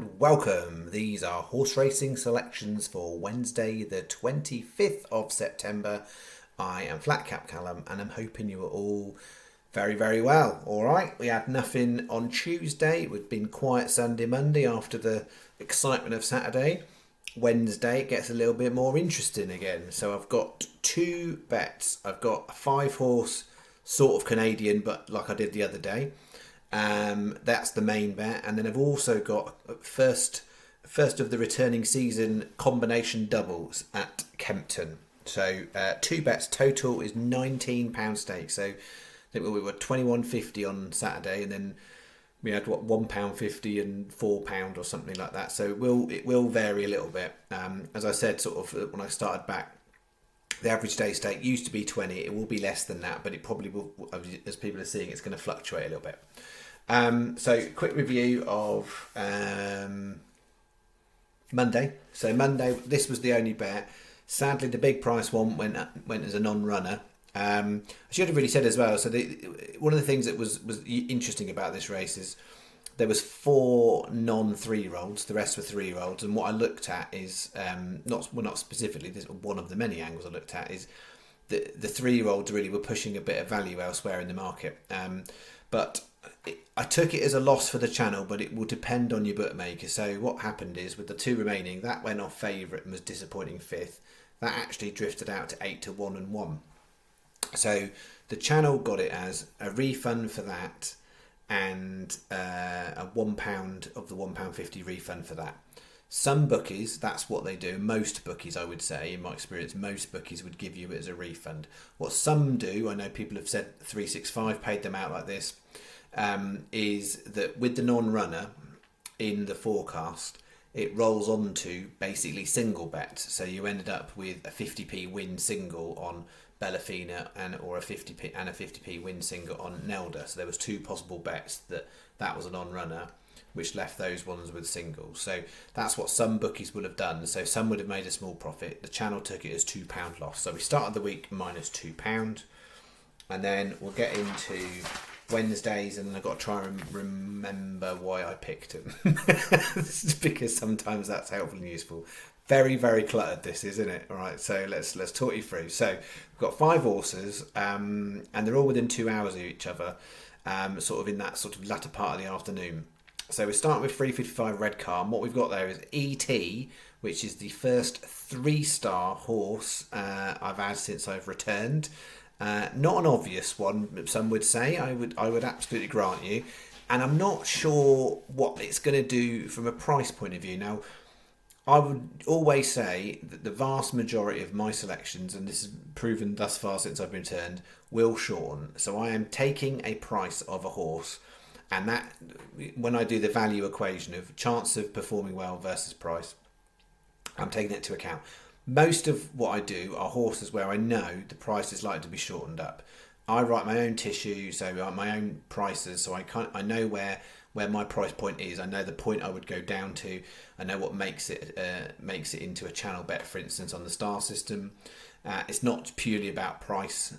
and welcome. These are horse racing selections for Wednesday the 25th of September. I am flatcapcallum and I'm hoping you are all very, very well. Alright, we had nothing on Tuesday. It had been quiet Sunday, Monday after the excitement of Saturday. Wednesday it gets a little bit more interesting again. So I've got two bets. I've got a 5-horse sort of Canadian, but like I did the other day. That's the main bet, and then I've also got first of the returning season combination doubles at Kempton. So two bets total is £19 stake. So I think we were £21.50 on Saturday, and then we had £1.50 and £4 or something like that. So it will vary a little bit. As I said, sort of when I started back, the average day stake used to be 20. It will be less than that, but it probably will, as people are seeing, it's going to fluctuate a little bit. So quick review of Monday. So Monday, this was the only bet. Sadly, the big price one went as a non-runner. I should have really said as well. So one of the things that was interesting about this race is there was 4 non-3-year-olds. The rest were 3-year-olds. And what I looked at is not specifically. This one of the many angles I looked at is the 3-year-olds really were pushing a bit of value elsewhere in the market. But I took it as a loss for the channel, but it will depend on your bookmaker. So what happened is with the 2 remaining, that went off favourite and was disappointing 5th. That actually drifted out to 8 to 1 and 1. So the channel got it as a refund for that and a £1 of the £1.50 refund for that. Some bookies, that's what they do. Most bookies, I would say, in my experience, most bookies would give you it as a refund. What some do, I know people have said 365 paid them out like this, is that with the non-runner in the forecast, it rolls on to basically single bets. So you ended up with a 50p win single on Bellafina or a 50p win single on Nelda. So there was 2 possible bets that was a non-runner, which left those ones with singles. So that's what some bookies would have done. So some would have made a small profit. The channel took it as £2 loss. So we started the week minus £2, and then we'll get into Wednesdays, and then I've got to try and remember why I picked them. This is because sometimes that's helpful and useful. Very, very cluttered this is, isn't it? All right, so let's talk you through. So we've got 5 horses, and they're all within 2 hours of each other, sort of in that sort of latter part of the afternoon. So we start with 355 Redcar, and what we've got there is ET, which is the first 3-star horse I've had since I've returned. Not an obvious one, some would say. I would absolutely grant you, and I'm not sure what it's going to do from a price point of view. Now, I would always say that the vast majority of my selections, and this is proven thus far since I've returned, will shorten. So I am taking a price of a horse, and that, when I do the value equation of chance of performing well versus price, I'm taking it into account. Most of what I do are horses where I know the price is likely to be shortened up. I write my own tissue, so my own prices, so I know where my price point is. I know the point I would go down to. I know what makes it into a channel bet, for instance, on the star system. It's not purely about price.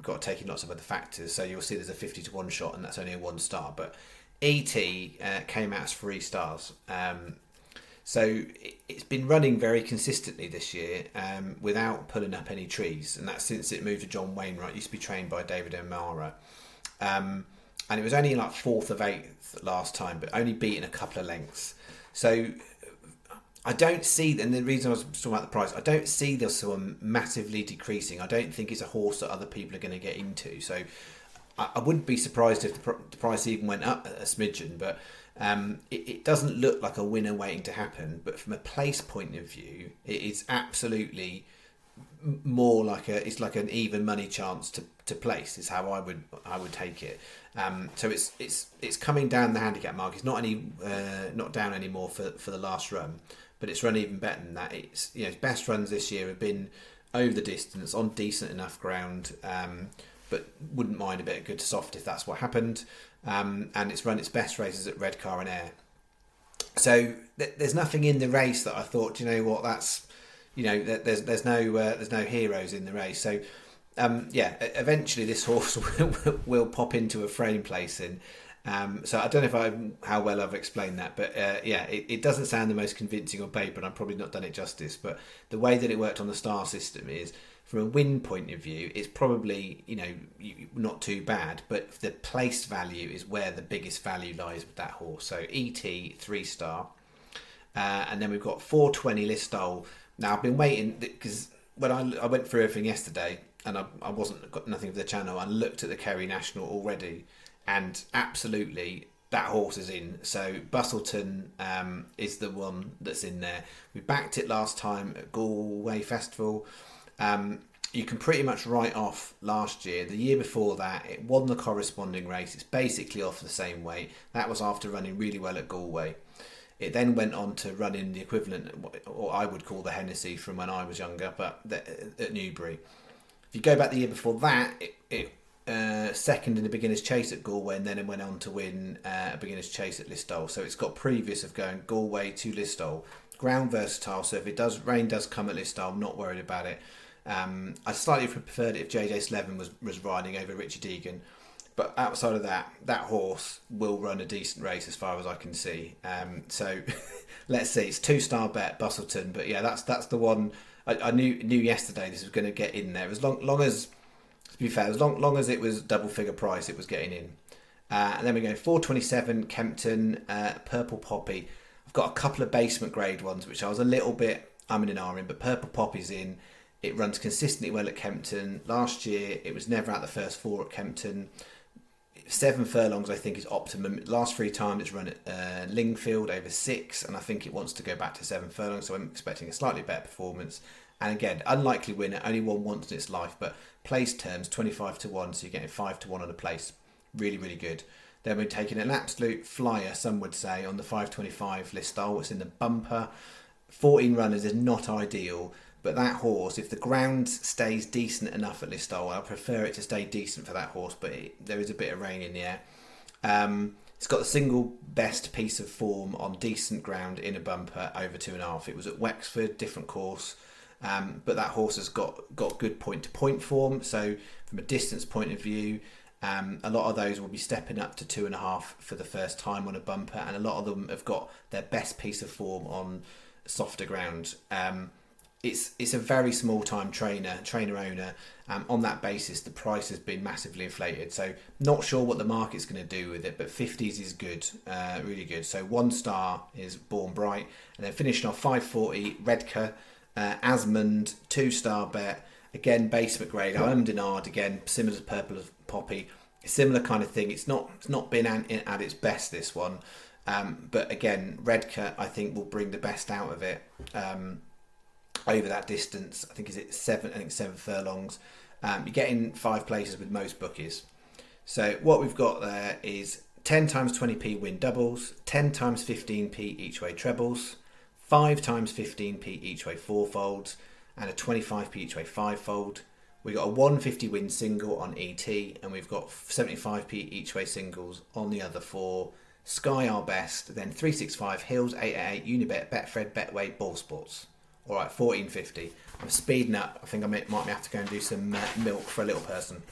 Got to take in lots of other factors. So you'll see there's a 50 to 1 shot, and that's only a 1 star. But ET came out as 3 stars. So it's been running very consistently this year without pulling up any trees, and that's since it moved to John Wainwright. It used to be trained by David O'Mara, and it was only like 4th of 8th last time, but only beaten a couple of lengths. So I don't see, and the reason I was talking about the price, I don't see this one massively decreasing. I don't think it's a horse that other people are going to get into. So I wouldn't be surprised if the price even went up a smidgen, but it doesn't look like a winner waiting to happen. But from a place point of view, it is absolutely more like it's like an even money chance to place is how I would take it. So it's coming down the handicap mark. It's not down anymore for the last run, but it's run even better than that. It's its best runs this year have been over the distance on decent enough ground, but wouldn't mind a bit of good to soft if that's what happened. And it's run its best races at Redcar and Ayr. So there's nothing in the race that I thought, that's there's no heroes in the race. So eventually this horse will pop into a frame placing, So I don't know how well I've explained that, but yeah, it doesn't sound the most convincing on paper, and I've probably not done it justice. But the way that it worked on the star system is, from a win point of view, it's probably not too bad. But the place value is where the biggest value lies with that horse. So ET 3-star, and then we've got 420 Listowel. Now I've been waiting because when I went through everything yesterday, and I got nothing for the channel, I looked at the Kerry National already. And absolutely, that horse is in. So Bustleton is the one that's in there. We backed it last time at Galway Festival. You can pretty much write off last year. The year before that, it won the corresponding race. It's basically off the same weight. That was after running really well at Galway. It then went on to run in the equivalent, or I would call the Hennessy from when I was younger, but at Newbury. If you go back the year before that, it second in the beginner's chase at Galway, and then it went on to win a beginner's chase at Listowel. So it's got previous of going Galway to Listowel. Ground versatile, so if rain does come at Listowel, I'm not worried about it. I slightly preferred it if JJ Slevin was riding over Richie Deegan, but outside of that horse will run a decent race as far as I can see. So let's see. It's 2-star bet Bustleton, but yeah, that's the one. I knew yesterday this was going to get in there. As long as, to be fair, as long as it was double figure price, it was getting in. And then we go 427 Kempton, Purple Poppy. I've got a couple of basement grade ones which I was a little bit in an R in, but Purple Poppy's in. It runs consistently well at Kempton. Last year it was never out the first 4 at Kempton. 7 furlongs I think is optimum. Last 3 times it's run at Lingfield over 6, and I think it wants to go back to 7 furlongs, so I'm expecting a slightly better performance. And again, unlikely winner, only won once in its life, but place terms 25-1, so you're getting 5-1 on a place. Really, really good. Then we're taking an absolute flyer, some would say, on the 525 Listowel. It's in the bumper. 14 runners is not ideal, but that horse, if the ground stays decent enough at Listowel, I prefer it to stay decent for that horse, but there is a bit of rain in the air. It's got the single best piece of form on decent ground in a bumper over 2.5. It was at Wexford, different course. But that horse has got good point-to-point form. So from a distance point of view, a lot of those will be stepping up to 2.5 for the first time on a bumper, and a lot of them have got their best piece of form on softer ground. It's a very small time trainer owner. On that basis, the price has been massively inflated. So not sure what the market's going to do with it, but 50s is good, really good. So 1 star is Born Bright, and then finishing off 540 Redcar. Asmund 2-star bet, again basement grade. I ummed and ahed again, similar to Purple Poppy, similar kind of thing. It's not been at its best, this one, but again Redcar I think will bring the best out of it over that distance. I think is it 7 furlongs. You're getting 5 places with most bookies. So what we've got there is 10 times 20p win doubles, 10 times 15p each way trebles, 5 times 15p each way 4-folds, and a 25p each way 5-fold. We've got a 150 win single on ET, and we've got 75p each way singles on the other 4. Sky our best, then 365 Hills, 888 Unibet, Betfred, Betway, Ball Sports. All right, 1450. I'm speeding up. I think I might have to go and do some milk for a little person.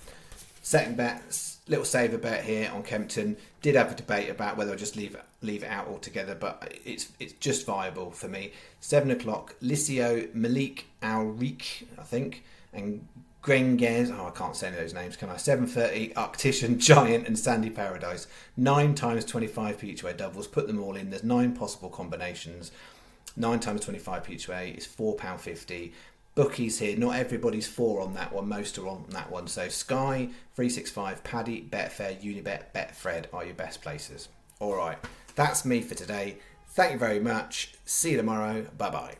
Second bet, little saver bet here on Kempton. Did have a debate about whether I just leave it out altogether, but it's just viable for me. 7 o'clock, Licio, Malik Alrik, I think, and Grenges. I can't say any of those names, can I? 7:30, Arctician, Giant, and Sandy Paradise. 9 times 25p each way doubles. Put them all in. There's 9 possible combinations. 9 times 25p each way is £4.50. Bookies here, not everybody's 4 on that one, most are on that one. So Sky, 365, Paddy, Betfair, Unibet, Betfred are your best places. Alright, that's me for today. Thank you very much. See you tomorrow. Bye bye.